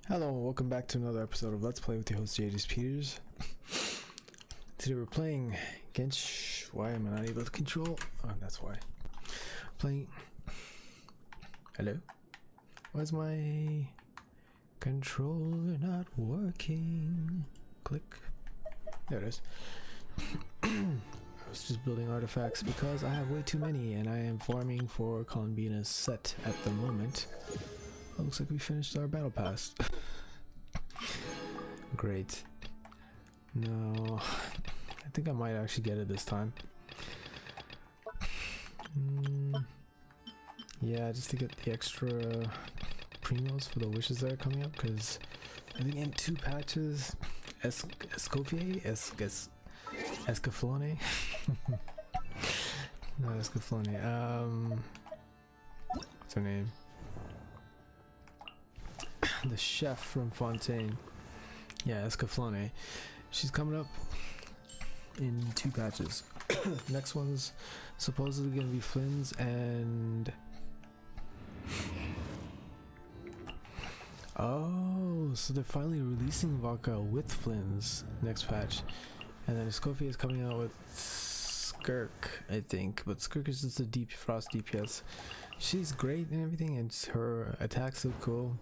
Hello and welcome back to another episode of Let's Play with your host JD's Peters. Today we're playing Genshin. Why am I not able to control? Oh, that's why. Playing. Hello? Why is my controller not working? Click. There it is. I was just building artifacts because I have way too many and I am farming for Columbina's set at the moment. Oh, looks like we finished our battle pass. Great. No, I think I might actually get it this time. Yeah, just to get the extra primos for the wishes that are coming up, because I think in 2 patches, Escoffier, Escaflowne, not Escaflowne. What's her name? The chef from Fontaine. Yeah, Escaflowne. She's coming up in 2 patches. Next one's supposedly gonna be Flynn's and oh, so they're finally releasing Vodka with Flynn's next patch. And then Escoffier is coming out with Skirk, I think. But Skirk is just a deep frost DPS. She's great and everything, and her attacks look cool.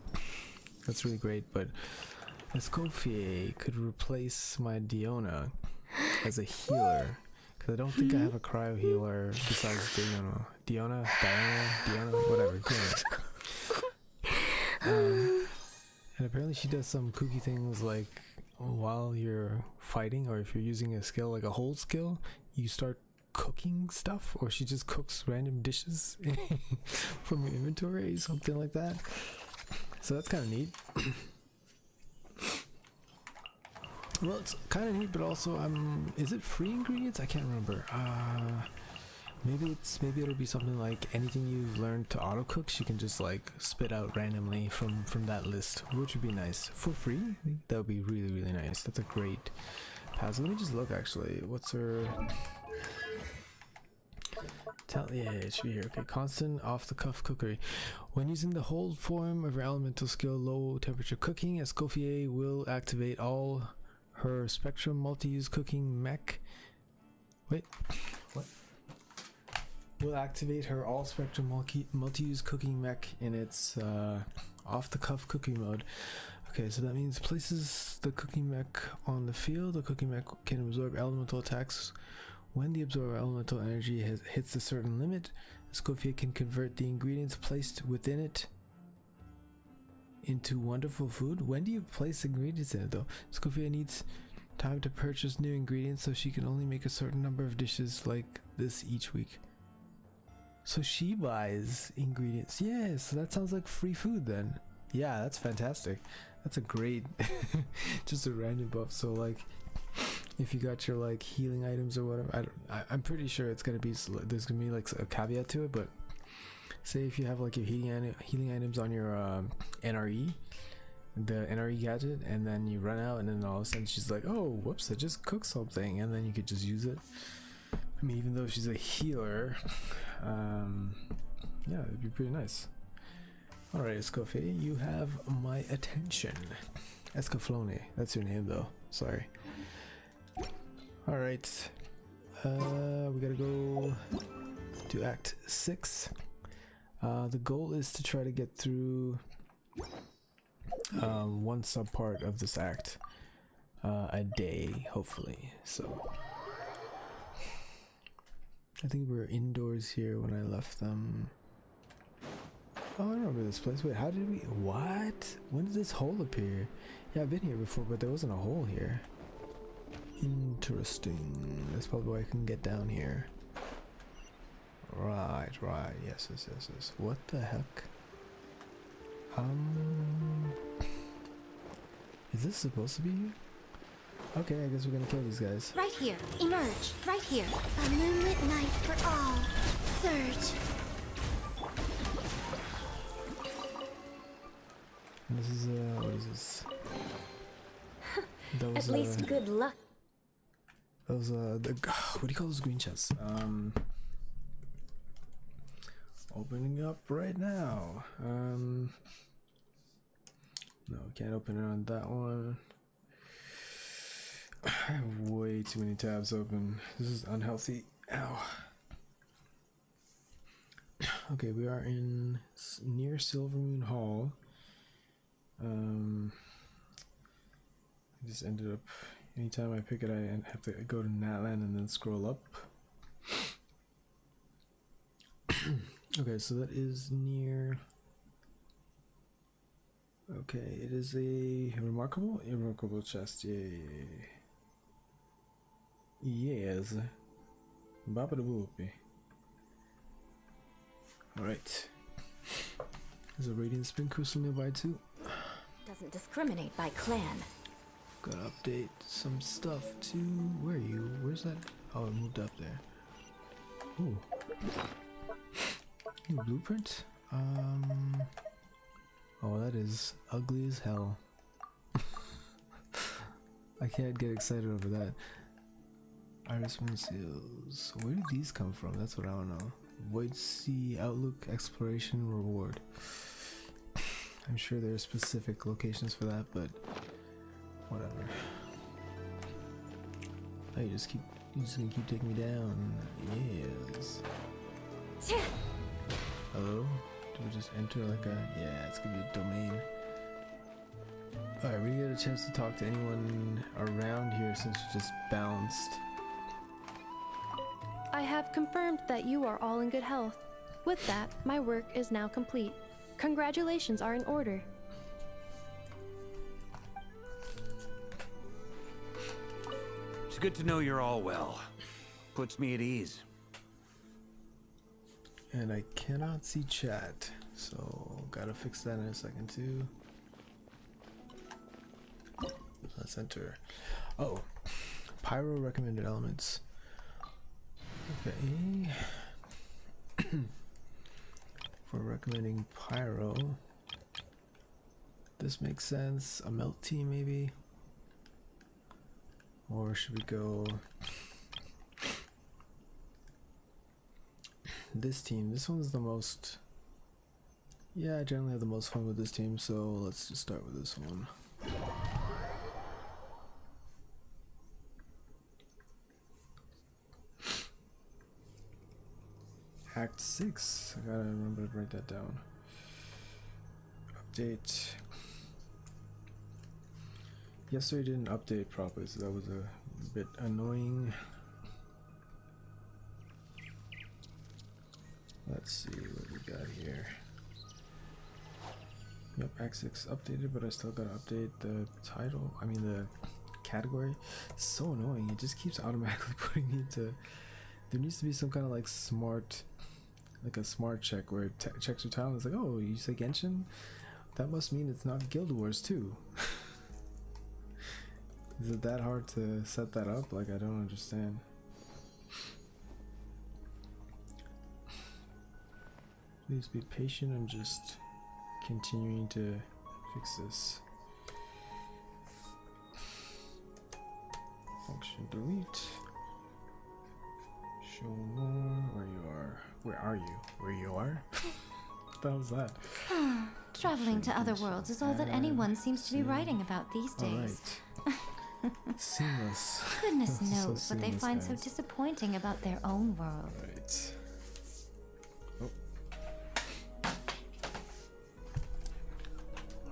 That's really great, but Escoffier could replace my Diona as a healer, because I don't think I have a cryo healer besides Diona, whatever. And apparently she does some kooky things like while you're fighting, or if you're using a skill like a hold skill, you start cooking stuff, or she just cooks random dishes from your inventory, something like that. So that's kind of neat. Well, it's kind of neat, but also is it free ingredients? I can't remember. Maybe it'll be something like anything you've learned to auto cook, she can just like spit out randomly from that list, which would be nice for free. That would be really, really nice. That's a great pass. Let me just look actually. What's her? Yeah, it should be here. Okay, constant off-the-cuff cookery. When using the hold form of your elemental skill, low temperature cooking, Escoffier will activate all her spectrum multi-use cooking mech. Wait, what? Will activate her all spectrum multi-use cooking mech in its off-the-cuff cooking mode. Okay, so that means places the cooking mech on the field. The cooking mech can absorb elemental attacks. When the absorbed elemental energy hits a certain limit, Escoffier can convert the ingredients placed within it into wonderful food. When do you place ingredients in it though? Escoffier needs time to purchase new ingredients, so she can only make a certain number of dishes like this each week. So she buys ingredients. Yeah, so that sounds like free food then. Yeah, that's fantastic. That's a great, just a random buff. So like, if you got your like healing items or whatever, I'm pretty sure it's gonna be, there's gonna be like a caveat to it, but say if you have like your healing items on your NRE, the NRE gadget, and then you run out and then all of a sudden she's like, oh whoops, I just cooked something, and then you could just use it. I mean, even though she's a healer, yeah, it'd be pretty nice. Alright, Escoffier, you have my attention. Escaflowne, that's your name though, sorry. Alright, we gotta go to Act 6. The goal is to try to get through one subpart of this act a day, hopefully. So I think we were indoors here when I left them. Oh, I remember this place. Wait, how did we... What? When did this hole appear? Yeah, I've been here before, but there wasn't a hole here. Interesting. That's probably why I can get down here. Right. Yes. What the heck? Is this supposed to be here? Okay, I guess we're gonna kill these guys. Right here. Emerge. Right here. A moonlit night for all. Surge. And this is, what is this? At least good luck. Those, what do you call those green chests? Opening up right now. No, can't open it on that one. I have way too many tabs open. This is unhealthy. Ow. Okay, we are in near Silvermoon Hall. I just ended up, anytime I pick it, I have to go to Natland and then scroll up. Okay, so that is near. Okay, it is a remarkable chest. Yay. Yes. Babadaboopy. Alright. There's a radiant spin crystal nearby too. Doesn't discriminate by clan. Gotta update some stuff too. Where are you? Where's that? Oh, it moved up there. Ooh. New blueprint? Oh, that is ugly as hell. I can't get excited over that. Iris Moon Seals. Where did these come from? That's what I don't know. Void Sea Outlook Exploration Reward. I'm sure there are specific locations for that, but whatever. Oh, you're just gonna keep taking me down. Yes. Hello? Do we just enter like a... Yeah, it's gonna be a domain. Alright, we didn't get a chance to talk to anyone around here since we just bounced. I have confirmed that you are all in good health. With that, my work is now complete. Congratulations are in order. It's good to know you're all well. Puts me at ease. And I cannot see chat, so gotta fix that in a second too. Let's enter. Oh, Pyro recommended elements. Okay. For recommending Pyro, this makes sense. A melt tea maybe, or should we go this team? This one's the most. Yeah, I generally have the most fun with this team, so let's just start with this one. Act 6. I gotta remember to write that down. Update. Yesterday didn't update properly, so that was a bit annoying. Let's see what we got here. Yep, Act 6 updated, but I still gotta update the title. I mean the category. It's so annoying. It just keeps automatically putting me into. There needs to be some kind of like smart, like a smart check where it checks your title. It's like, oh, you say Genshin? That must mean it's not Guild Wars 2. Is it that hard to set that up? Like, I don't understand. Please be patient. I'm just continuing to fix this. Function delete. Show more. Where you are. Where are you? Where you are? What the hell is that? Traveling to other worlds is all that anyone seems to be writing about these days. Alright. Seamless. Goodness This is so knows what they seamless, find so guys. disappointing about their own world. Right. Oh.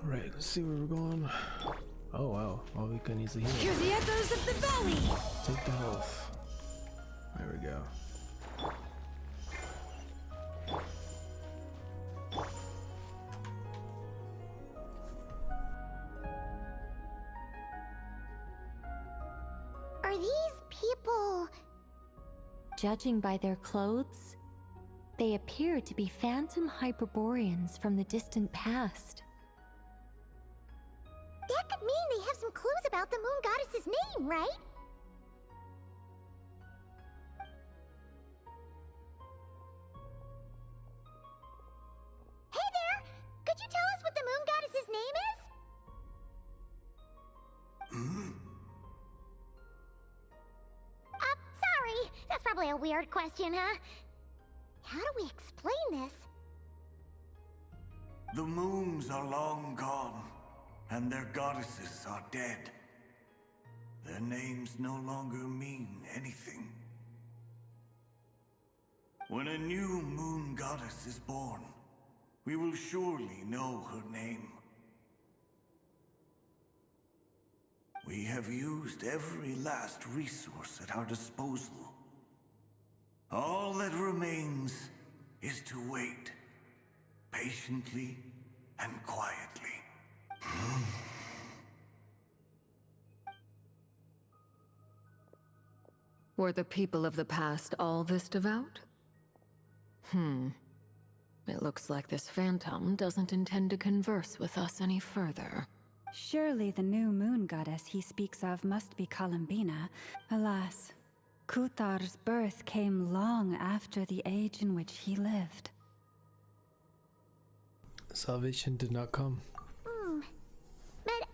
Alright, let's see where we're going. Oh wow, Alvika needs a heal. Hear the echoes of the valley! Take the health. There we go. Are these people... Judging by their clothes, they appear to be phantom Hyperboreans from the distant past. That could mean they have some clues about the moon goddess's name, right? Hey there! Could you tell us what the moon goddess's name is? Sorry. That's probably a weird question, huh? How do we explain this? The moons are long gone. and their goddesses are dead. Their names no longer mean anything. When a new moon goddess is born, we will surely know her name. We have used every last resource at our disposal. All that remains is to wait, patiently and quietly. Were the people of the past all this devout? It looks like this phantom doesn't intend to converse with us any further. Surely the new moon goddess he speaks of must be Columbina. Alas, Kuthar's birth came long after the age in which he lived. Salvation did not come. But,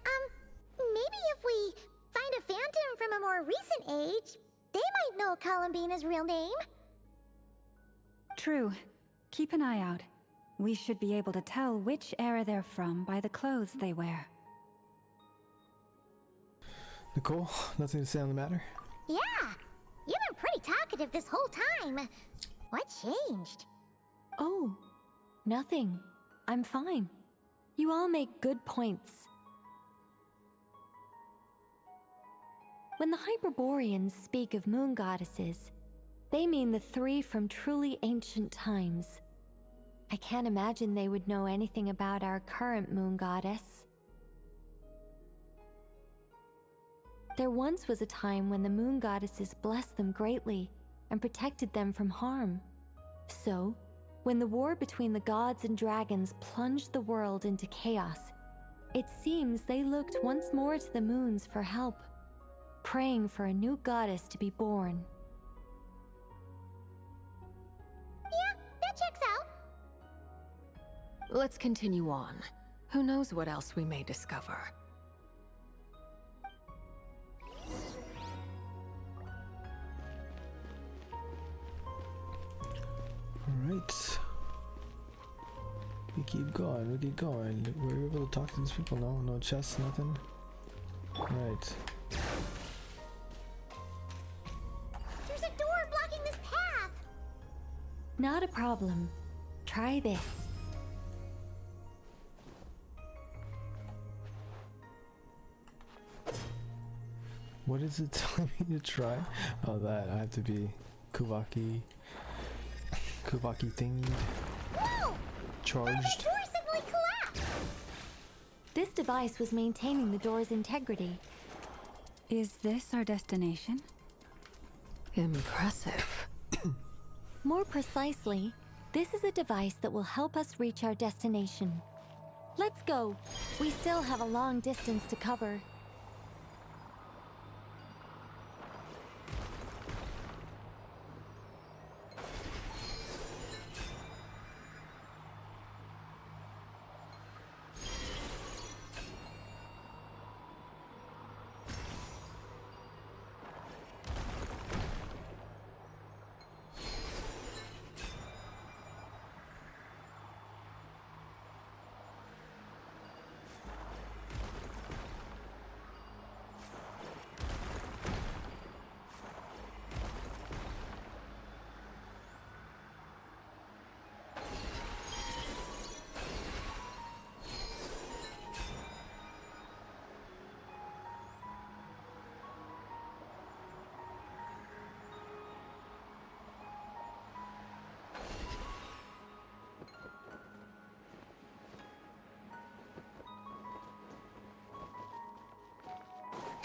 maybe if we find a phantom from a more recent age, they might know Columbina's real name. True. Keep an eye out. We should be able to tell which era they're from by the clothes they wear. Nicole, nothing to say on the matter? Yeah, you've been pretty talkative this whole time. What changed? Oh, nothing. I'm fine. You all make good points. When the Hyperboreans speak of moon goddesses, they mean the three from truly ancient times. I can't imagine they would know anything about our current moon goddess. There once was a time when the moon goddesses blessed them greatly and protected them from harm. So, when the war between the gods and dragons plunged the world into chaos, it seems they looked once more to the moons for help, praying for a new goddess to be born. Yeah, that checks out. Let's continue on. Who knows what else we may discover? Alright. We keep going. We're able to talk to these people. No chests, nothing. Alright. There's a door blocking this path. Not a problem. Try this. What is it telling me to try? Oh, that. I have to be Kuvaki thingy. Whoa! Charged. The door suddenly collapsed. This device was maintaining the door's integrity. Is this our destination? Impressive. More precisely, this is a device that will help us reach our destination. Let's go. We still have a long distance to cover.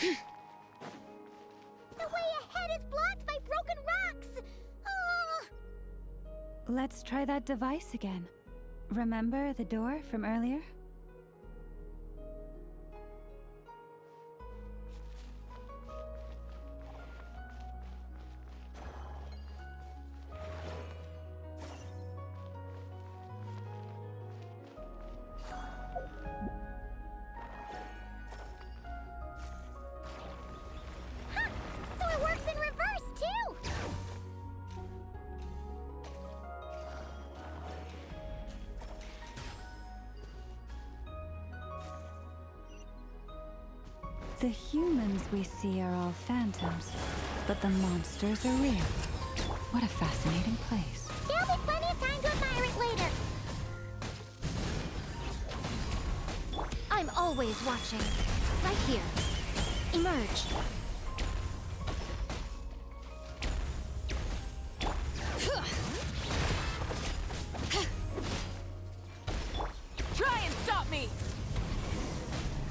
The way ahead is blocked by broken rocks. Oh. Let's try that device again. Remember the door from earlier? So it works in reverse, too! The humans we see are all phantoms, but the monsters are real. What a fascinating place. There'll be plenty of time to admire it later. I'm always watching. Right here. Emerge. Try and stop me!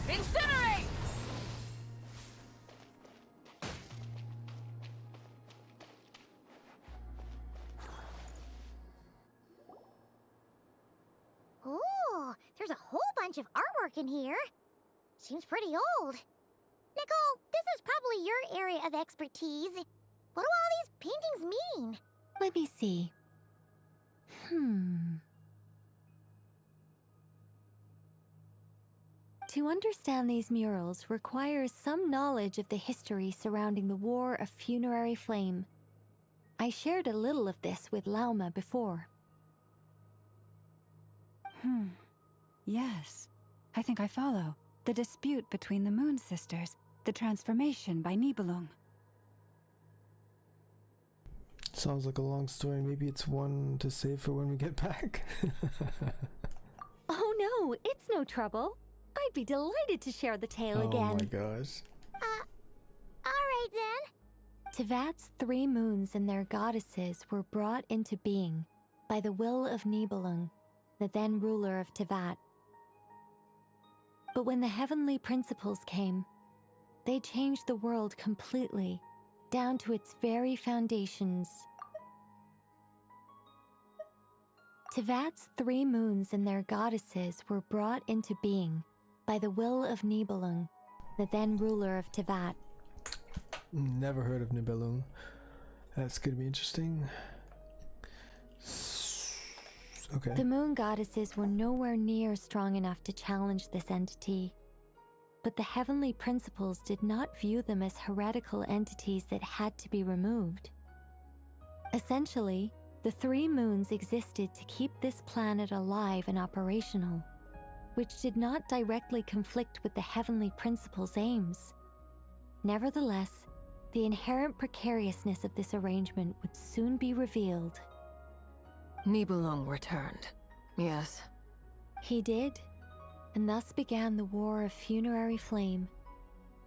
Incinerate! Ooh, there's a whole bunch of artwork in here. Seems pretty old. Nicole, this is probably your area of expertise. What do all these paintings mean? Let me see. To understand these murals requires some knowledge of the history surrounding the War of Funerary Flame. I shared a little of this with Lauma before. Yes. I think I follow. The dispute between the Moon Sisters. The transformation by Nibelung. Sounds like a long story. Maybe it's one to save for when we get back. Oh no, it's no trouble. I'd be delighted to share the tale again. Oh my gosh. Alright then. Tevat's 3 moons and their goddesses were brought into being by the will of Nibelung, the then ruler of Tevat. But when the heavenly principles came, they changed the world completely, down to its very foundations. Tevat's 3 moons and their goddesses were brought into being by the will of Nibelung, the then ruler of Tevat. Never heard of Nibelung. That's gonna be interesting. Okay. The moon goddesses were nowhere near strong enough to challenge this entity. But the heavenly principles did not view them as heretical entities that had to be removed. Essentially, the 3 moons existed to keep this planet alive and operational, which did not directly conflict with the heavenly principles' aims. Nevertheless, the inherent precariousness of this arrangement would soon be revealed. Nibelung returned. Yes. He did, and thus began the War of Funerary Flame,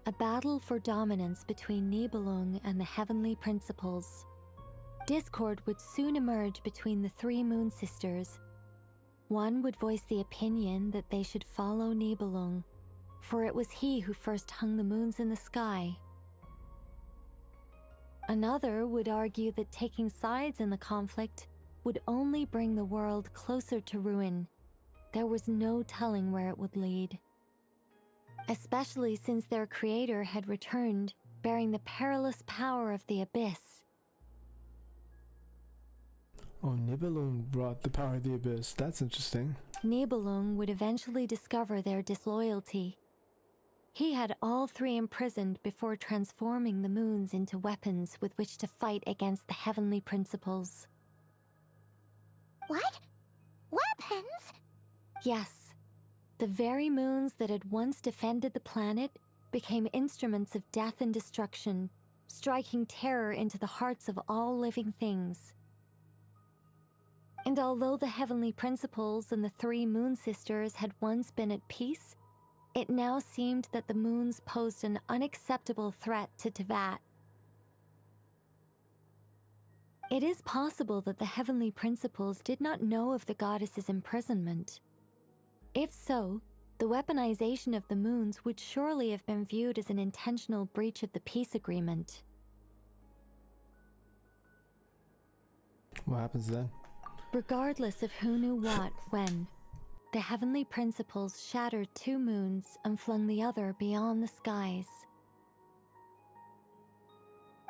a battle for dominance between Nibelung and the heavenly principles. Discord would soon emerge between the 3 moon sisters. One would voice the opinion that they should follow Nibelung, for it was he who first hung the moons in the sky. Another would argue that taking sides in the conflict would only bring the world closer to ruin. There was no telling where it would lead. Especially since their creator had returned, bearing the perilous power of the abyss. Oh, Nibelung brought the power of the abyss. That's interesting. Nibelung would eventually discover their disloyalty. He had all 3 imprisoned before transforming the moons into weapons with which to fight against the heavenly principles. What? Weapons? Yes, the very moons that had once defended the planet became instruments of death and destruction, striking terror into the hearts of all living things. And although the heavenly principles and the 3 moon sisters had once been at peace, it now seemed that the moons posed an unacceptable threat to Tevat. It is possible that the heavenly principles did not know of the goddess's imprisonment. If so, the weaponization of the moons would surely have been viewed as an intentional breach of the peace agreement. What happens then? Regardless of who knew what, when, the heavenly principles shattered 2 moons and flung the other beyond the skies.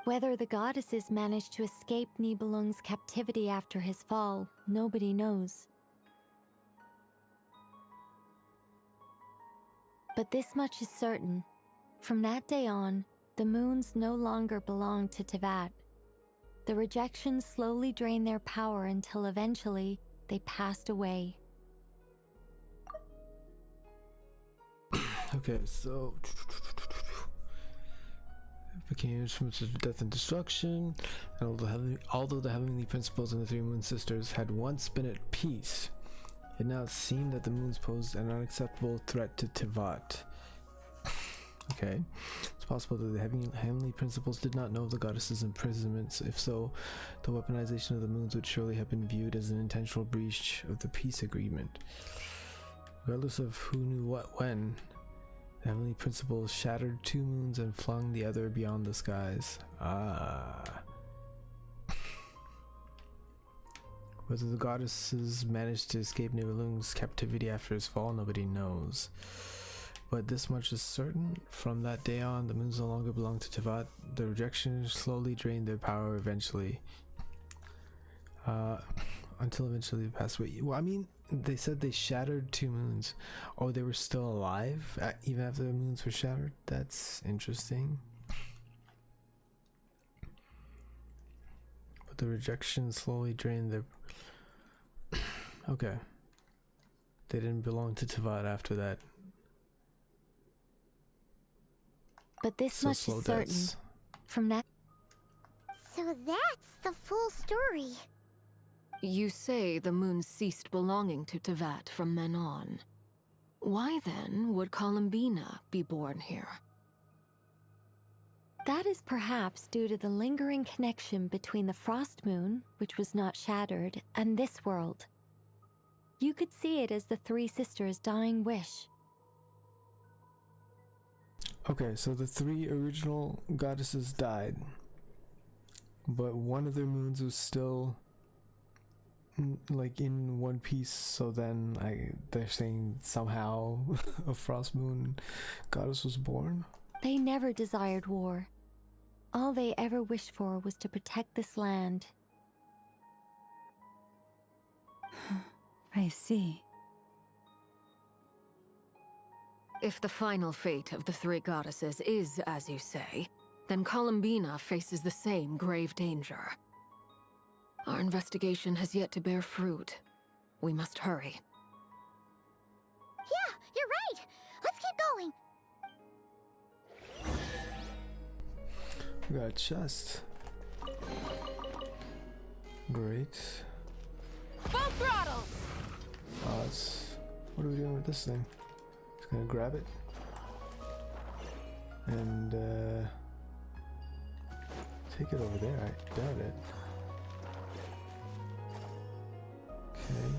Whether the goddesses managed to escape Nibelung's captivity after his fall, nobody knows. But this much is certain. From that day on, the moons no longer belonged to Tevat. The rejection slowly drained their power until eventually they passed away. Okay, so became instruments of death and destruction. And although the heavenly principles and the three moon sisters had once been at peace, it now seemed that the moons posed an unacceptable threat to Tivat. Okay, it's possible that the heavenly principles did not know of the goddess's imprisonments. If so, the weaponization of the moons would surely have been viewed as an intentional breach of the peace agreement. Regardless of who knew what when, the heavenly principles shattered two moons and flung the other beyond the skies. Whether the goddesses managed to escape Nibelung's captivity after his fall, nobody knows. But this much is certain: from that day on, the moons no longer belonged to Tivat. The rejection slowly drained their power eventually. Until eventually they passed away. Well, I mean, they said they shattered two moons. Oh, they were still alive even after the moons were shattered? That's interesting. But the rejection slowly drained their... Okay. They didn't belong to Tivat after that. But this So much slow is certain. deaths. From that, So that's the full story. You say the moon ceased belonging to Tivat from then on. Why then would Columbina be born here? that is perhaps due to the lingering connection between the frost moon, which was not shattered, and this world. You could see it as the three sisters' dying wish. Okay, so the three original goddesses died, but one of their moons was still like in one piece. So then they're saying somehow a frost moon goddess was born. They never desired war. All they ever wished for was to protect this land. I see. If the final fate of the three goddesses is as you say, then Columbina faces the same grave danger. Our investigation has yet to bear fruit. We must hurry. Yeah, you're right. Let's keep going. We got a chest. Great. Full throttle! What are we doing with this thing? Just gonna grab it and take it over there. I doubt it. Okay.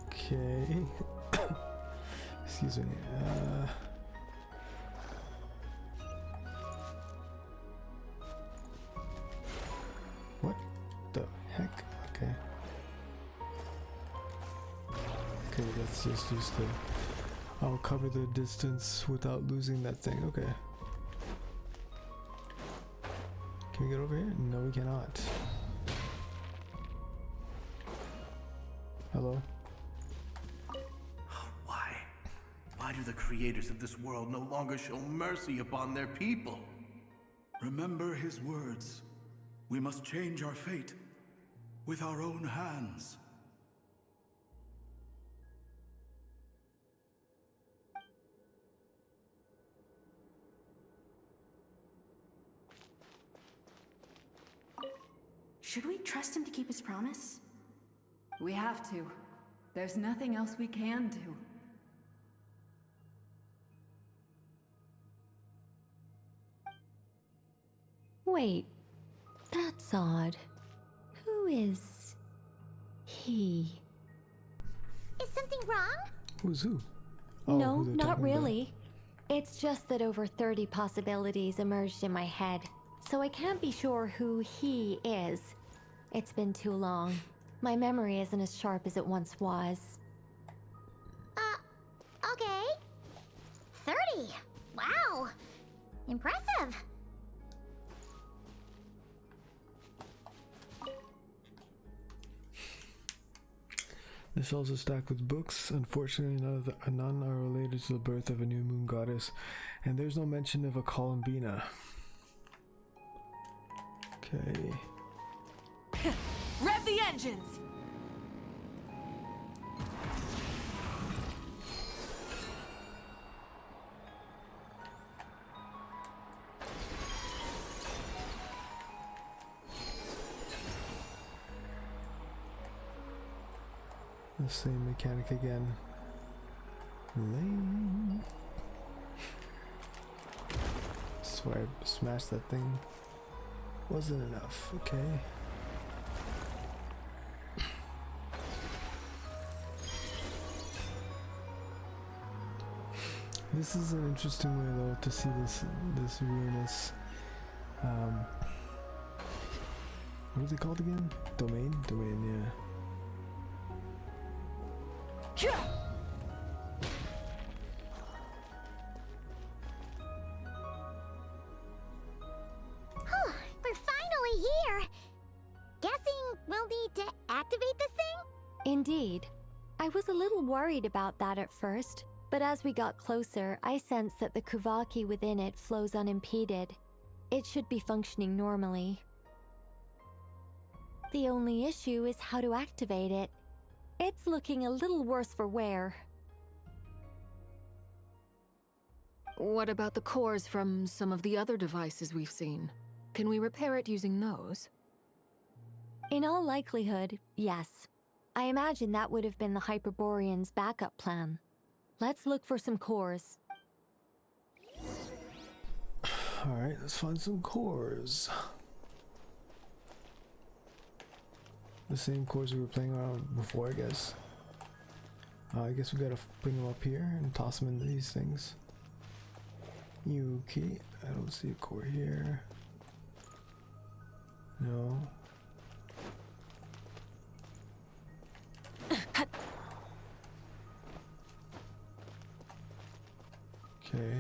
Okay. Excuse me. What the heck? Okay. Okay, let's just use the... I'll cover the distance without losing that thing. Okay. Can we get over here? No, we cannot. Hello? Why do the creators of this world no longer show mercy upon their people? Remember his words. We must change our fate with our own hands. Should we trust him to keep his promise? We have to. There's nothing else we can do. Wait, that's odd. Who is he? Is something wrong? Who's who? Oh, No, who they're not talking about. really. It's just that over 30 possibilities emerged in my head, so I can't be sure who he is. It's been too long. My memory isn't as sharp as it once was. Okay. 30. Wow. Impressive. The shelves are stacked with books. Unfortunately, none are related to the birth of a new moon goddess, and there's no mention of a Columbina. Okay. Rev the engines! The same mechanic again. Lame. Swear, smash that thing. Wasn't enough, okay. This is an interesting way though to see this ruinous what are they called again? Domain? Domain, yeah. We're finally here! Guessing we'll need to activate this thing? Indeed. I was a little worried about that at first, but as we got closer, I sensed that the Kuvaki within it flows unimpeded. It should be functioning normally. The only issue is how to activate it. It's looking a little worse for wear. What about the cores from some of the other devices we've seen? Can we repair it using those? In all likelihood, yes. I imagine that would have been the Hyperborean's backup plan. Let's look for some cores. Alright, let's find some cores. The same cores we were playing around before, I guess. I guess we gotta bring them up here and toss them into these things. Okay, I don't see a core here. No. Okay.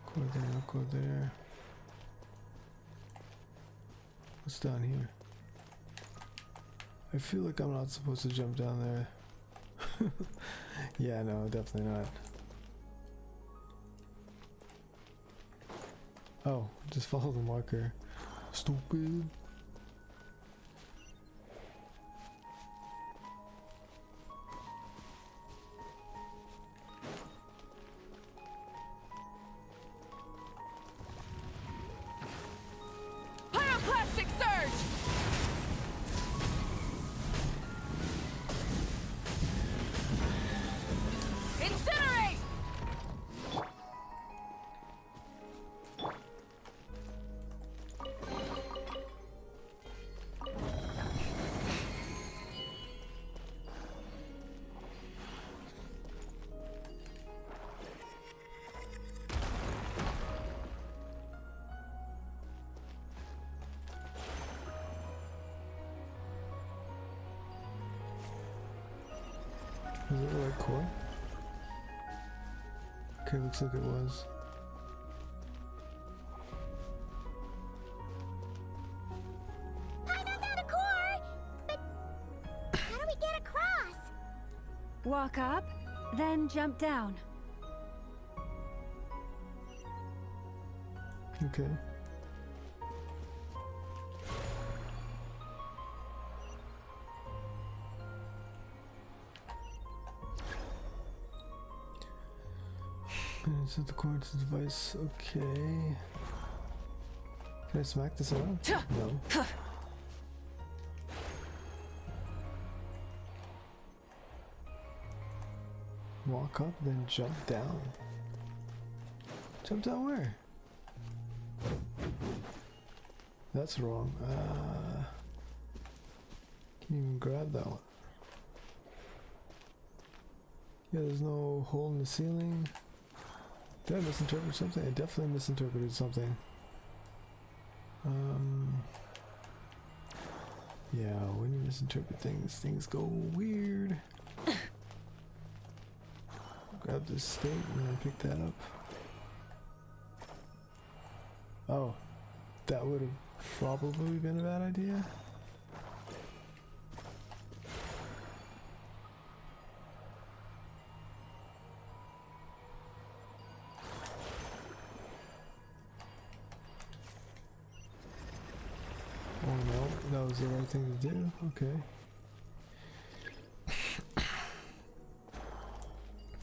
Core there, no core there. What's down here? I feel like I'm not supposed to jump down there. Yeah, no, definitely not. Oh, just follow the marker. Stupid. Pyroclastic surge! Incinerate! Was it the right core? Okay, looks like it was. I found a core! But how do we get across? Walk up, then jump down. Okay. Set the coordinates to the device. Okay. Can I smack this around? No. Walk up, then jump down. Jump down where? That's wrong. Can't even grab that one. Yeah, there's no hole in the ceiling. Did I misinterpret something? I definitely misinterpreted something. Yeah, when you misinterpret things, things go weird. Grab this state and then pick that up. Oh, that would have probably been a bad idea. Oh no, that was the right thing to do. Okay.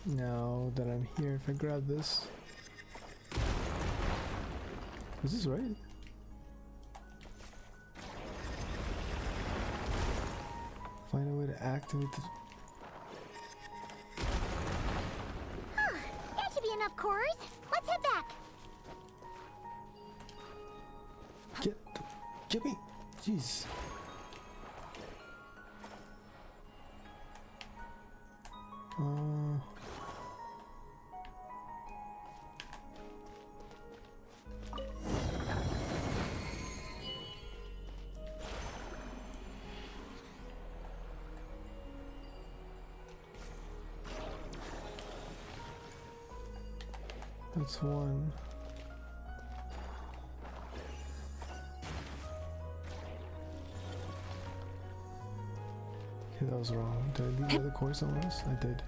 Now that I'm here, if I grab this... Is this right? Find a way to activate the... That should be enough cores. Let's head back. Get me! Jeez. That's one. Okay, that was wrong. Did I leave the other core somewhere else? I did.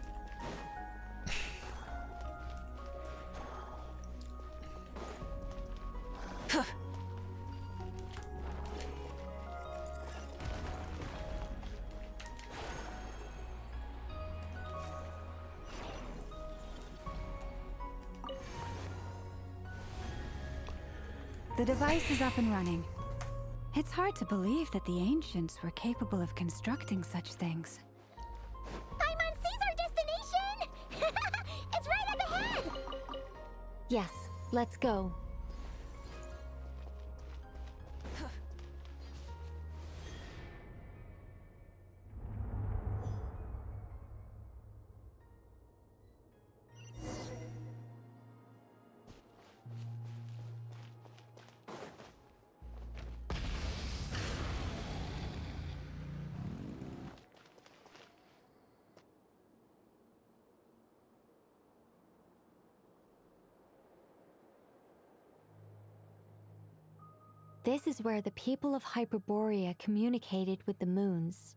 The device is up and running. It's hard to believe that the ancients were capable of constructing such things. Paimon sees our destination! It's right up ahead! Yes, let's go. This is where the people of Hyperborea communicated with the moons.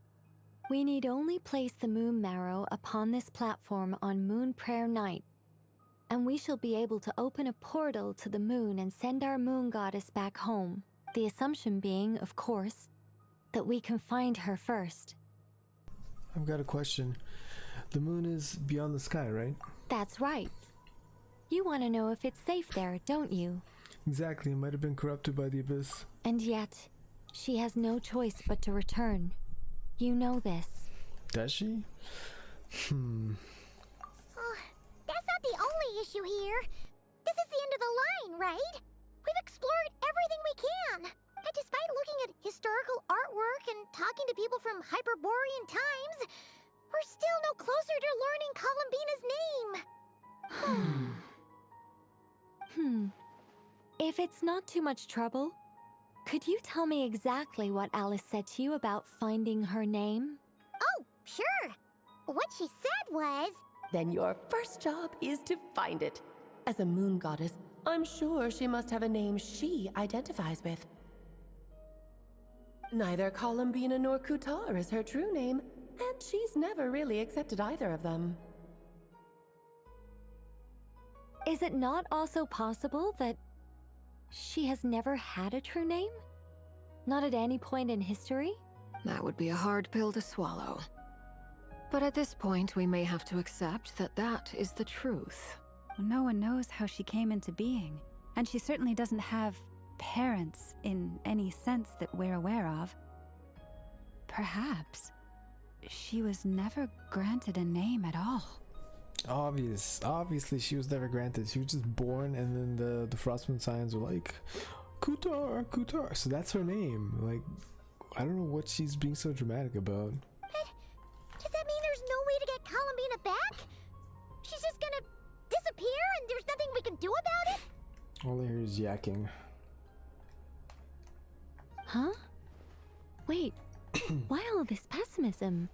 We need only place the moon marrow upon this platform on Moon Prayer Night, and we shall be able to open a portal to the moon and send our moon goddess back home. The assumption being, of course, that we can find her first. I've got a question. The moon is beyond the sky, right? That's right. You want to know if it's safe there, don't you? Exactly, it might have been corrupted by the abyss. And yet, she has no choice but to return. You know this. Does she? That's not the only issue here. This is the end of the line, right? We've explored everything we can. And despite looking at historical artwork and talking to people from Hyperborean times, we're still no closer to learning Columbina's name. If it's not too much trouble, could you tell me exactly what Alice said to you about finding her name? Oh, sure. What she said was... Then your first job is to find it. As a moon goddess, I'm sure she must have a name she identifies with. Neither Columbina nor Kutar is her true name, and she's never really accepted either of them. Is it not also possible that she has never had a true name? Not at any point in history? That would be a hard pill to swallow. But at this point, we may have to accept that that is the truth. No one knows how she came into being, and she certainly doesn't have parents in any sense that we're aware of. Perhaps she was never granted a name at all. Obviously she was never granted. She was just born, and then the Frostmoon signs were like, Kutar. So that's her name. Like, I don't know what she's being so dramatic about. But does that mean there's no way to get Columbina back? She's just gonna disappear and there's nothing we can do about it? All I hear is yakking. Huh? Wait, why all this pessimism?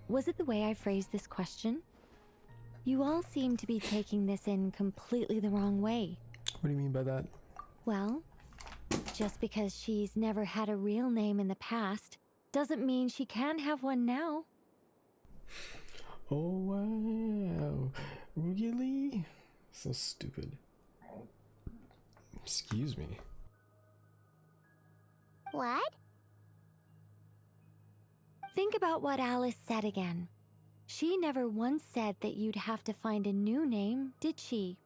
Was it the way I phrased this question? You all seem to be taking this in completely the wrong way. What do you mean by that? Well, just because she's never had a real name in the past doesn't mean she can't have one now. Oh wow. Really? So stupid. Excuse me. What? Think about what Alice said again. She never once said that you'd have to find a new name, did she?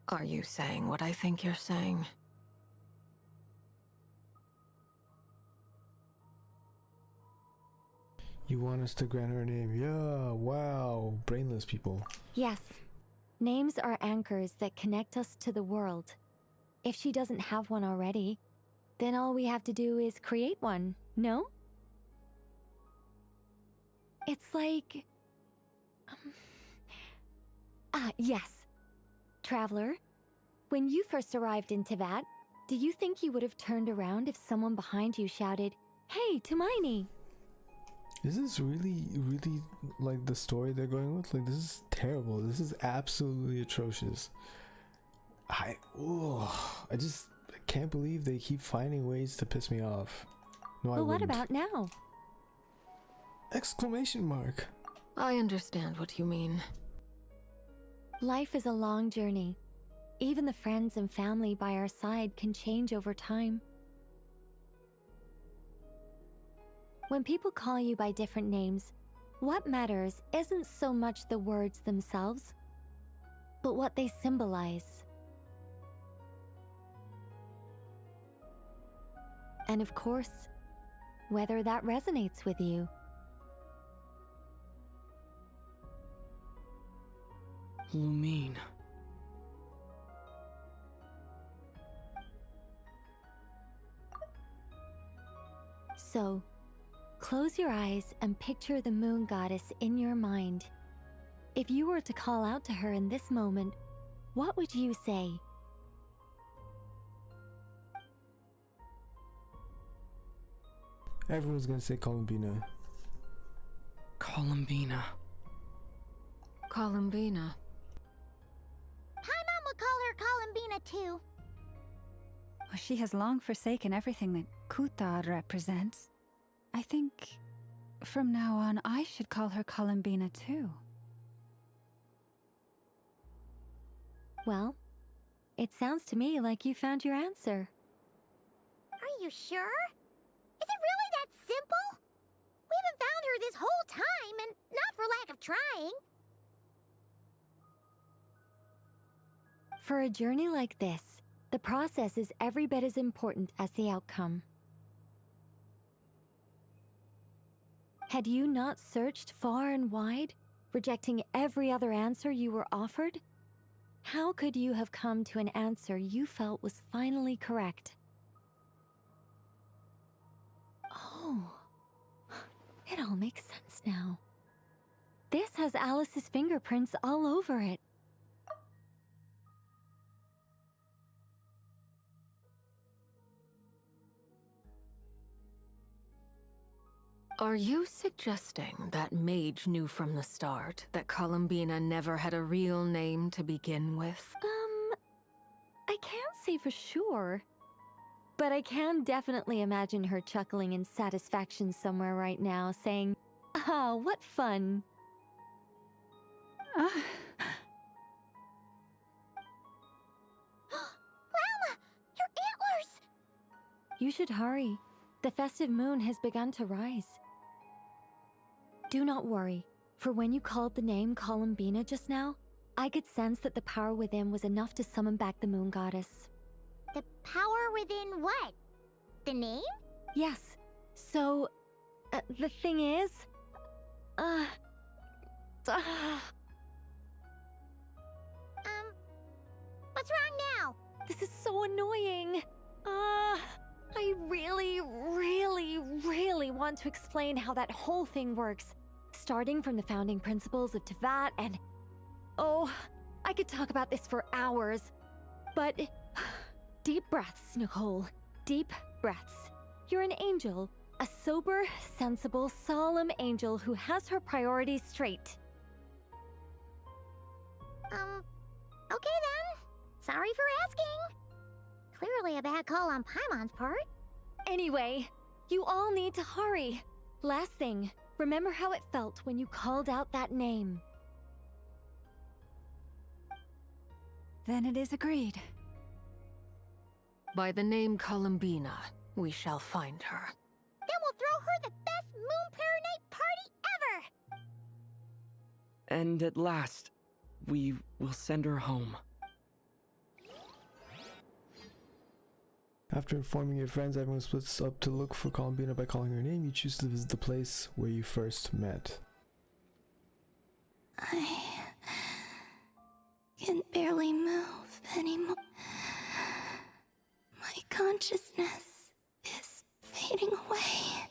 Are you saying what I think you're saying? You want us to grant her a name? Yeah, wow. Brainless people. Yes. Names are anchors that connect us to the world. If she doesn't have one already, then all we have to do is create one, no? It's like... yes. Traveler, when you first arrived in Teyvat, do you think you would have turned around if someone behind you shouted, "Hey, Tumaini"? Is this really like the story they're going with? Like, this is terrible. This is absolutely atrocious. I can't believe they keep finding ways to piss me off. No, I But what wouldn't. about now? Exclamation mark. I understand what you mean. Life is a long journey. Even the friends and family by our side can change over time. When people call you by different names, what matters isn't so much the words themselves, but what they symbolize. And of course, whether that resonates with you. Lumine. So, close your eyes and picture the moon goddess in your mind. If you were to call out to her in this moment, what would you say? Everyone's gonna say Columbina. Columbina. Columbina. Paimon would call her Columbina too. Well, she has long forsaken everything that Kutar represents. I think from now on I should call her Columbina too. Well, it sounds to me like you found your answer. Are you sure? Is it really that simple? We haven't found her this whole time, and not for lack of trying. For a journey like this, the process is every bit as important as the outcome. Had you not searched far and wide, rejecting every other answer you were offered? How could you have come to an answer you felt was finally correct? Oh, it all makes sense now. This has Alice's fingerprints all over it. Are you suggesting that mage knew from the start that Columbina never had a real name to begin with? I can't say for sure. But I can definitely imagine her chuckling in satisfaction somewhere right now, saying, "Ah, what fun." Llama! Your antlers! You should hurry. The festive moon has begun to rise. Do not worry, for when you called the name Columbina just now, I could sense that the power within was enough to summon back the moon goddess. The power within what? The name? Yes. So, the thing is... What's wrong now? This is so annoying. I really want to explain how that whole thing works. Starting from the founding principles of Teyvat and... Oh, I could talk about this for hours. But... Deep breaths, Nicole. Deep breaths. You're an angel. A sober, sensible, solemn angel who has her priorities straight. Okay then. Sorry for asking. Clearly a bad call on Paimon's part. Anyway, you all need to hurry. Last thing, remember how it felt when you called out that name. Then it is agreed. By the name Columbina, we shall find her. Then we'll throw her the best Moon Pair Night party ever! And at last, we will send her home. After informing your friends, everyone splits up to look for Columbina. By calling her name, you choose to visit the place where you first met. I can barely move anymore. My consciousness is fading away.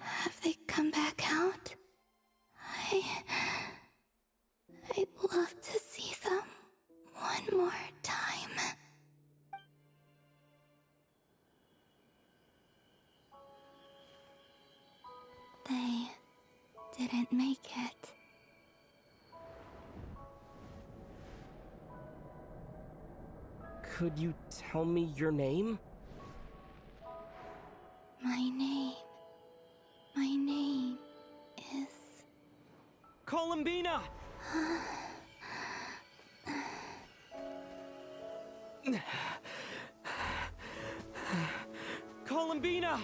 Have they come back out? I'd love to see them one more time. They didn't make it. Could you tell me your name? My name is... Columbina! Columbina!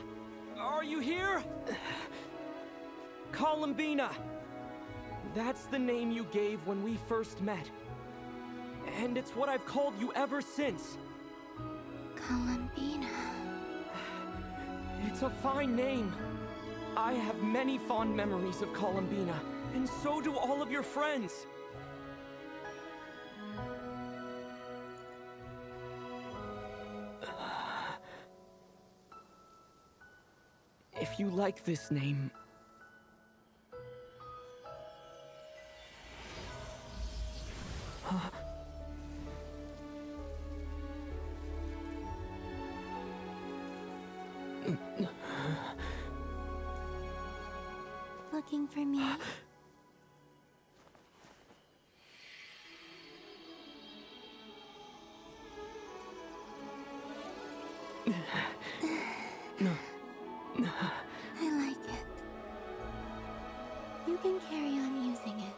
Are you here? Columbina! That's the name you gave when we first met. And it's what I've called you ever since. Columbina. It's a fine name. I have many fond memories of Columbina, and so do all of your friends. If you like this name... Looking for me? I like it. You can carry on using it.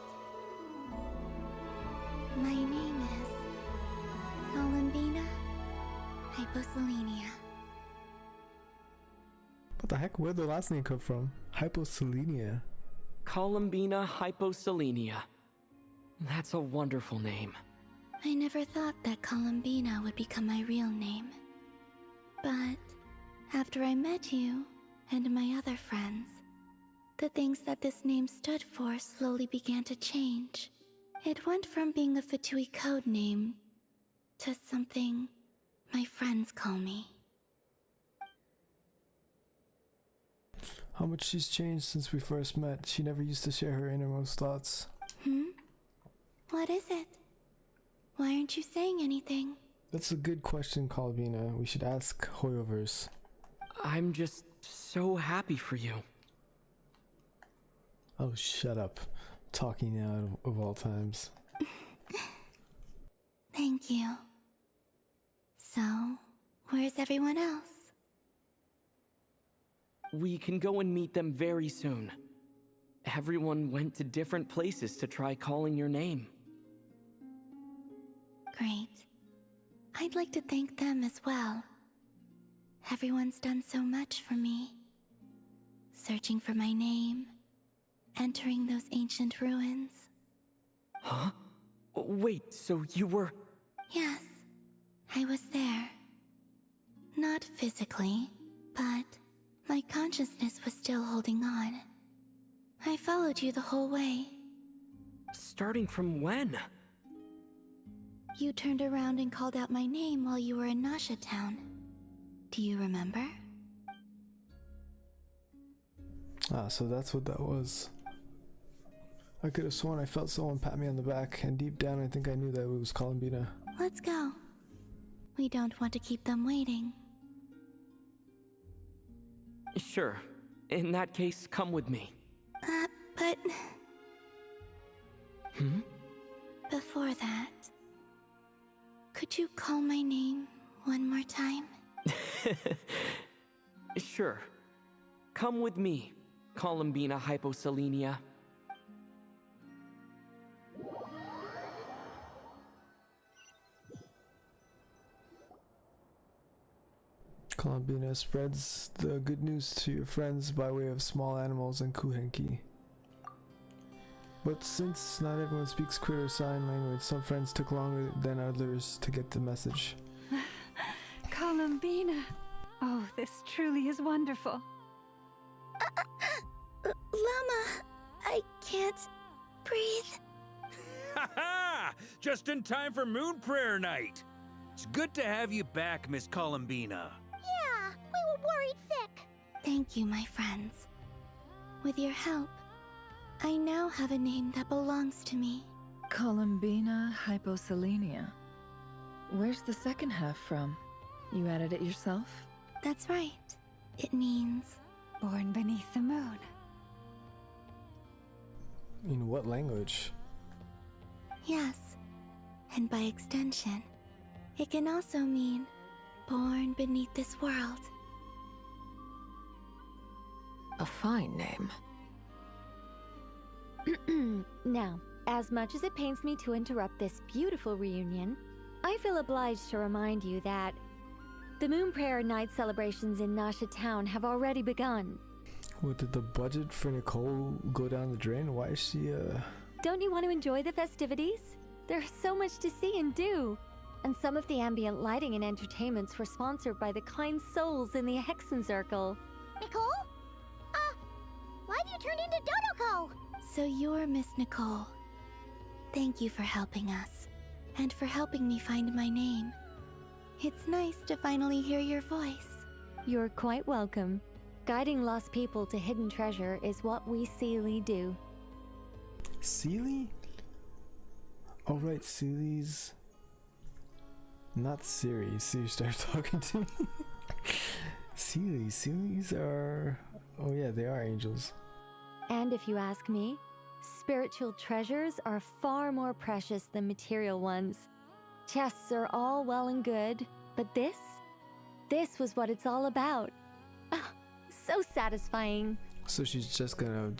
My name is Columbina Hyposelenia. What the heck? Where'd the last name come from? Hyposelenia. Columbina Hyposelenia. That's a wonderful name. I never thought that Columbina would become my real name. But after I met you and my other friends, the things that this name stood for slowly began to change. It went from being a Fatui code name to something my friends call me. How much she's changed since we first met. She never used to share her innermost thoughts. What is it? Why aren't you saying anything? That's a good question, Columbina. We should ask Hoyoverse. I'm just so happy for you. Oh, shut up. Talking out of all times. Thank you. So, where's everyone else? We can go and meet them very soon. Everyone went to different places to try calling your name. Great. I'd like to thank them as well. Everyone's done so much for me. Searching for my name, entering those ancient ruins. Huh? Wait, so you were... Yes, I was there. Not physically, but my consciousness was still holding on. I followed you the whole way. Starting from when? You turned around and called out my name while you were in Nasha Town. Do you remember? Ah, so that's what that was. I could have sworn I felt someone pat me on the back, and deep down I think I knew that it was Columbina. Let's go. We don't want to keep them waiting. Sure. In that case, come with me. But... Hmm? Before that, could you call my name one more time? Sure. Come with me, Columbina Hyposelenia. Columbina spreads the good news to your friends by way of small animals and kuhenki. But since not everyone speaks critter sign language, some friends took longer than others to get the message. Columbina. Oh, this truly is wonderful. Llama, I can't breathe. Ha ha! Just in time for Moon Prayer Night. It's good to have you back, Miss Columbina. Yeah, we were worried sick. Thank you, my friends. With your help, I now have a name that belongs to me. Columbina hyposelenia. Where's the second half from? You added it yourself? That's right. It means born beneath the moon. In what language? yes. And by extension, it can also mean born beneath this world. A fine name. Now, as much as it pains me to interrupt this beautiful reunion, I feel obliged to remind you that the Moon Prayer Night celebrations in Nasha Town have already begun. What, did the budget for Nicole go down the drain? Why is she, Don't you want to enjoy the festivities? There's so much to see and do. And some of the ambient lighting and entertainments were sponsored by the kind souls in the Hexen Circle. Nicole? Why have you turned into Dodoko? So you're Miss Nicole. Thank you for helping us, and for helping me find my name. It's nice to finally hear your voice. You're quite welcome. Guiding lost people to hidden treasure is what we Seelie do. Seelie? Oh right, Seelie's... Not Siri. Siri started talking to me. Seelies are... Oh yeah, they are angels. And if you ask me, spiritual treasures are far more precious than material ones. Chests are all well and good, but this was what it's all about. Ah, so satisfying. So she's just gonna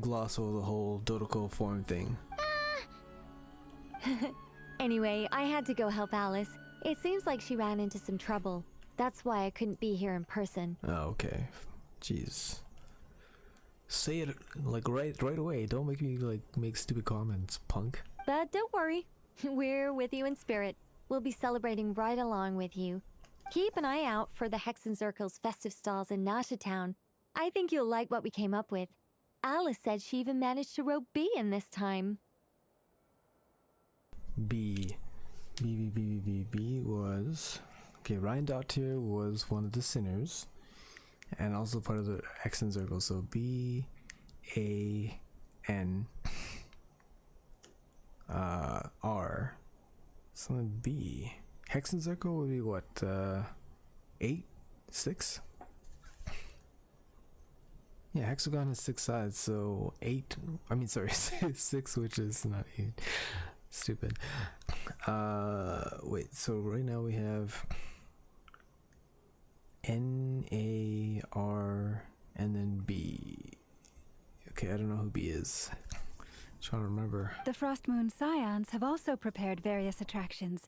gloss over the whole Dodoko form thing. Anyway, I had to go help Alice. It seems like she ran into some trouble. That's why I couldn't be here in person. Oh, okay. Jeez. Say it like right away. Don't make me make stupid comments, punk. But don't worry. We're with you in spirit. We'll be celebrating right along with you. Keep an eye out for the Hexen Circle's festive stalls in Nasha Town. I think you'll like what we came up with. Alice said she even managed to rope B in this time. B was... Okay, Ryan Dottier was one of the sinners. And also part of the Hexen Circle. So B, A, N, R. Something B. Hexen Circle would be what? 8? 6? Yeah, hexagon has 6 sides, so 8. I mean, sorry, 6, which is not 8. Stupid. Wait, so right now we have N, A, R, and then B. Okay, I don't know who B is. Trying to remember. The Frost Moon Scions have also prepared various attractions.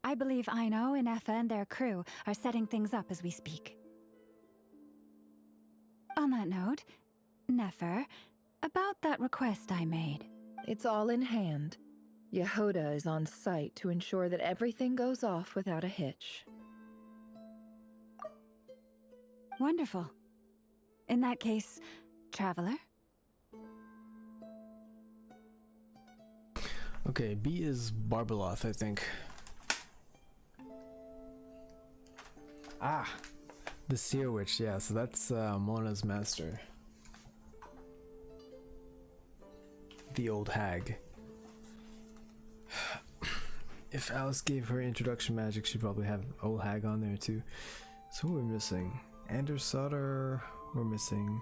I believe Aino, Ineffa, and their crew are setting things up as we speak. On that note, Nefer, about that request I made. It's all in hand. Yehoda is on site to ensure that everything goes off without a hitch. Wonderful. In that case, Traveler? Okay, B is Barbeloth, I think. Ah! The Seer Witch, yeah, so that's Mona's master. The old hag. If Alice gave her introduction magic, she'd probably have old hag on there too. So who are we missing? Anders Sauter, we're missing.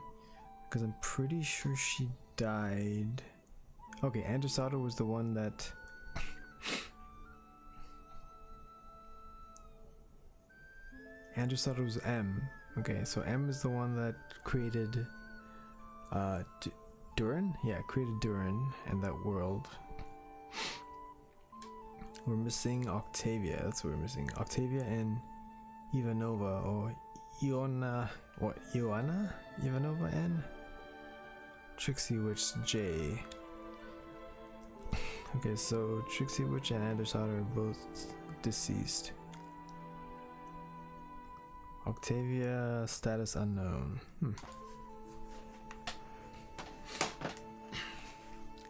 Because I'm pretty sure she died. Okay, Anders Sauter was the one that... Anders Sauter was M. Okay, so M is the one that created... Durin? Yeah, created Durin and that world. We're missing Octavia, that's what we're missing. Octavia and Ivanova, or Iona... What? Ioana? Ivanova N? Trixie Witch J. Okay, so Trixie Witch and Anders Sauter are both deceased. Octavia, status unknown.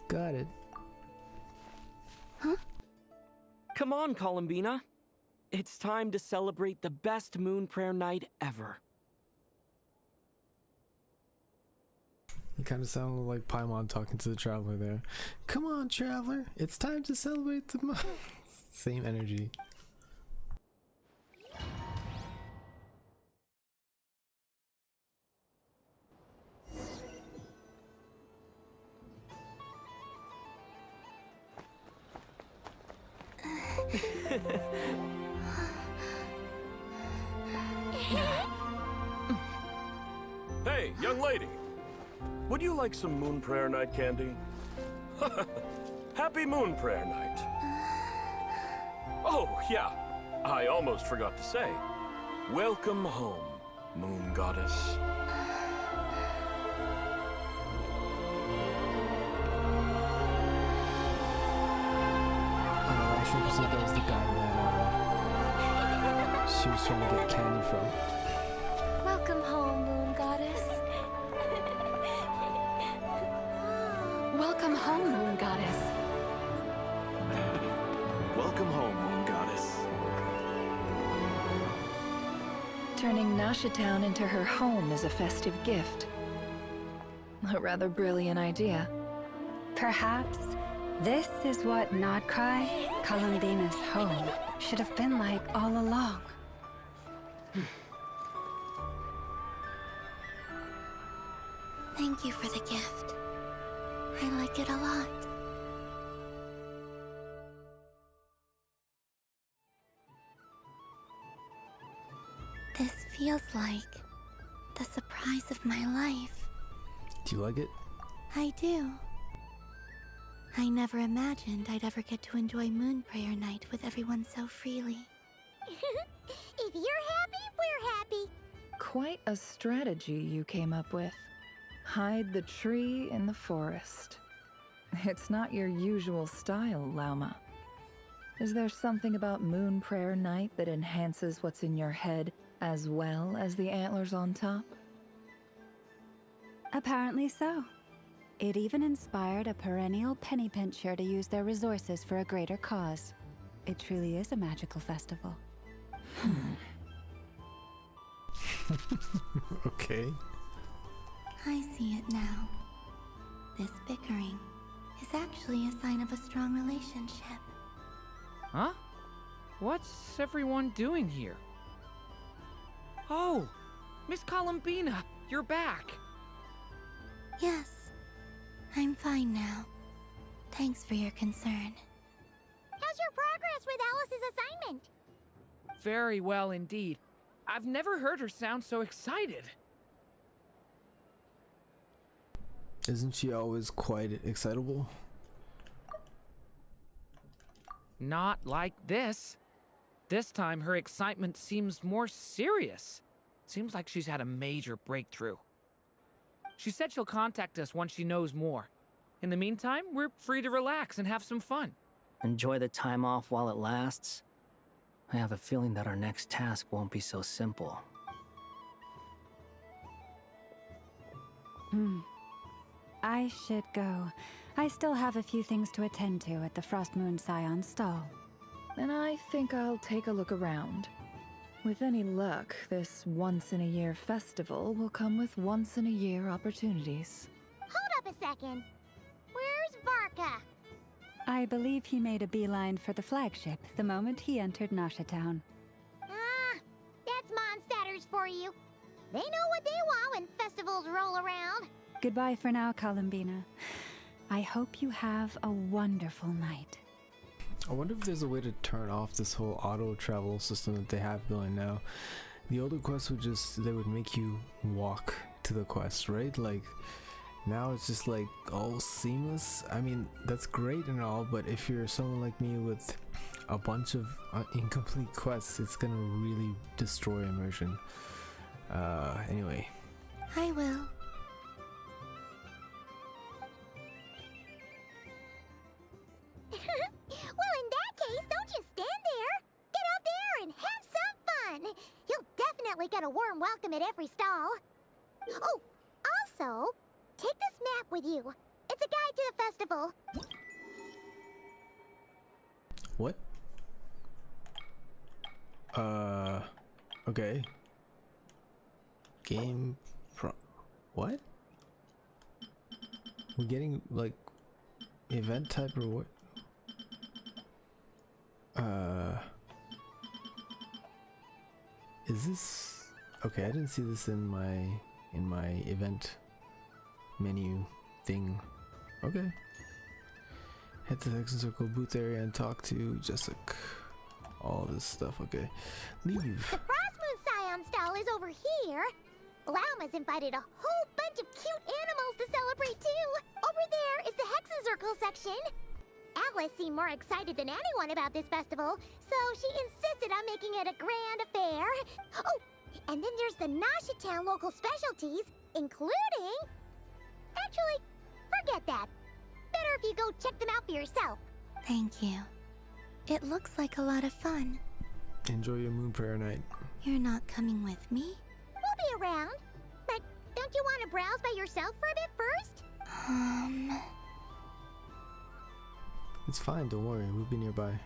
Got it. Huh? Come on, Columbina. It's time to celebrate the best moon prayer night ever. You kind of sound like Paimon talking to the traveler there. Come on, traveler. It's time to celebrate the same energy. Hey, young lady. Would you like some moon prayer night candy? Happy moon prayer night. Oh, yeah. I almost forgot to say. Welcome home, moon goddess. That was the guy that she was trying to get candy from. Welcome home, moon goddess. Welcome home, moon goddess. Welcome home, moon goddess. Turning Nasha Town into her home is a festive gift. A rather brilliant idea. Perhaps this is what Nodcry, Columbina's home, should have been like all along. Thank you for the gift. I like it a lot. This feels like the surprise of my life. Do you like it? I do. I never imagined I'd ever get to enjoy Moon Prayer Night with everyone so freely. If you're happy, we're happy. Quite a strategy you came up with. Hide the tree in the forest. It's not your usual style, Lauma. Is there something about Moon Prayer Night that enhances what's in your head as well as the antlers on top? Apparently so. It even inspired a perennial penny pincher to use their resources for a greater cause. It truly is a magical festival. Okay. I see it now. This bickering is actually a sign of a strong relationship. Huh? What's everyone doing here? Oh, Miss Columbina, you're back. Yes, I'm fine now. Thanks for your concern. How's your progress with Alice's assignment? Very well indeed. I've never heard her sound so excited. Isn't she always quite excitable? Not like this. This time her excitement seems more serious. Seems like she's had a major breakthrough. She said she'll contact us once she knows more. In the meantime, we're free to relax and have some fun. Enjoy the time off while it lasts. I have a feeling that our next task won't be so simple. I should go. I still have a few things to attend to at the Frost Moon Scion stall. And I think I'll take a look around. With any luck, this once-in-a-year festival will come with once-in-a-year opportunities. Hold up a second. Where's Varka? I believe he made a beeline for the flagship the moment he entered Nasha Town. Ah, that's Mondstadters for you. They know what they want when festivals roll around. Goodbye for now, Columbina. I hope you have a wonderful night. I wonder if there's a way to turn off this whole auto travel system that they have going now. The older quests would they would make you walk to the quest, right? Like, now it's just like all seamless. I mean, that's great and all, but if you're someone like me with a bunch of incomplete quests, it's gonna really destroy immersion. Anyway. I will. Well, in that case, don't just stand there. Get out there and have some fun. You'll definitely get a a warm welcome at every stall. Oh, also, take this map with you. It's a guide to the festival. What? Okay. Game pro... What? We're getting, like, event type or what? Is this... Okay, I didn't see this in my event menu thing. Okay. Head to the X Circle booth area and talk to Jessica. All this stuff, okay. Leave. The Frostmoon Scion stall is over here. Lauma's invited a whole bunch of cute animals to celebrate too. Over there is the Hexacircle section. Alice seemed more excited than anyone about this festival, so she insisted on making it a grand affair. Oh, and then there's the Nashitown local specialties, including... Actually, forget that. Better if you go check them out for yourself. Thank you. It looks like a lot of fun. Enjoy your moon prayer night. You're not coming with me? We'll be around. But don't you want to browse by yourself for a bit first? It's fine, don't worry, we'll be nearby.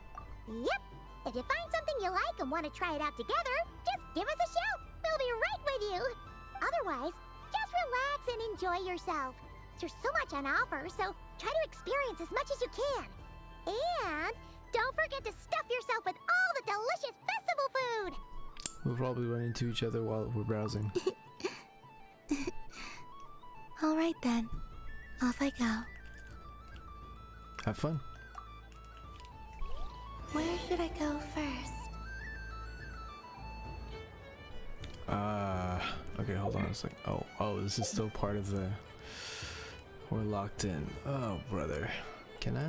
Yep. If you find something you like and want to try it out together, just give us a shout. We'll be right with you. Otherwise, just relax and enjoy yourself. There's so much on offer, so try to experience as much as you can. And don't forget to stuff yourself with all the delicious festival food. We'll probably run into each other while we're browsing. Alright then. Off I go. Have fun. Where should I go first? Okay, hold on a second. Oh, this is still part of the... We're locked in. Oh, brother. Can I?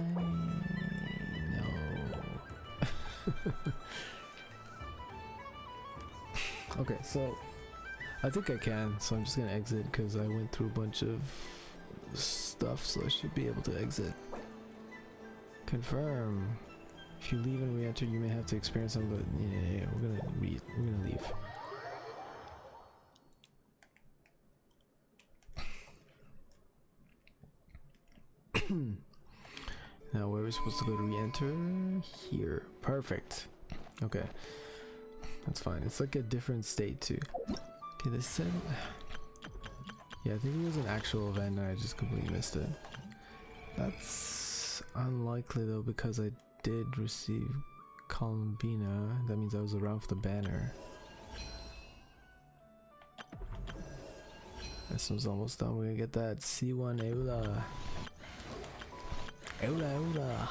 No. Okay, so I think I can, so I'm just gonna exit because I went through a bunch of stuff, so I should be able to exit. Confirm. If you leave and re-enter, you may have to experience some, but yeah, we're gonna leave. Now where are we supposed to go to re-enter? Here. Perfect. Okay. That's fine. It's like a different state too. Okay, they said... Yeah, I think it was an actual event and I just completely missed it. That's unlikely though because I did receive Columbina. That means I was around for the banner. This one's almost done. We're gonna get that C1 Eula. Eula.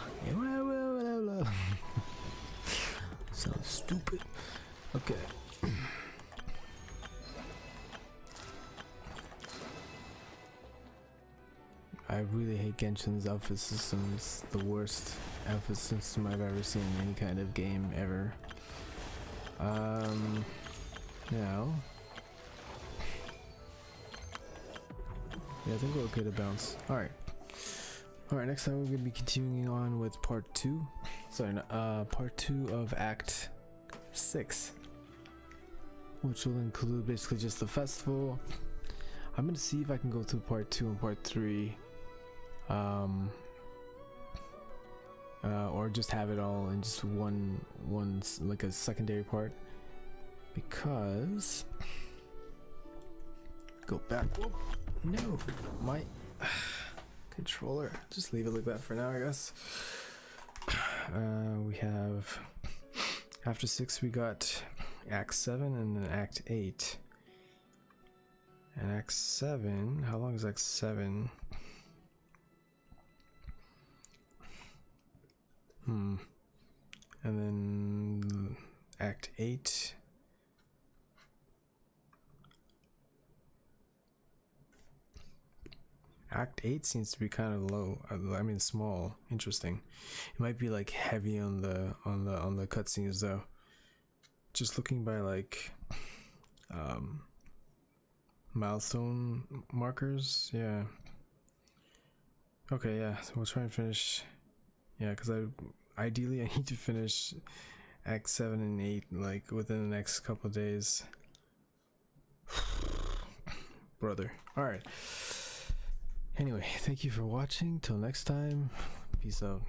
Sounds stupid. Okay. I really hate Genshin's outfit system. It's the worst outfit system I've ever seen in any kind of game ever. Now. Yeah, I think we're okay to bounce. Alright. Alright, next time we're going to be continuing on with part 2. Sorry, no, part 2 of Act 6. Which will include basically just the festival. I'm going to see if I can go through part 2 and part 3. Or just have it all in just one like a secondary part. Because... Go back. Whoa. No, my controller. Just leave it like that for now, I guess. We have after 6 we got Act 7 and then Act 8. And Act 7, how long is Act 7? And then Act 8. Act 8 seems to be kind of low. I mean small. Interesting. It might be like heavy on the cutscenes though. Just looking by like milestone markers. Yeah. Okay, yeah. So we'll try and finish. Yeah, because ideally I need to finish Act 7 and 8 like within the next couple of days. brother. All right. Anyway, thank you for watching. Till next time, peace out.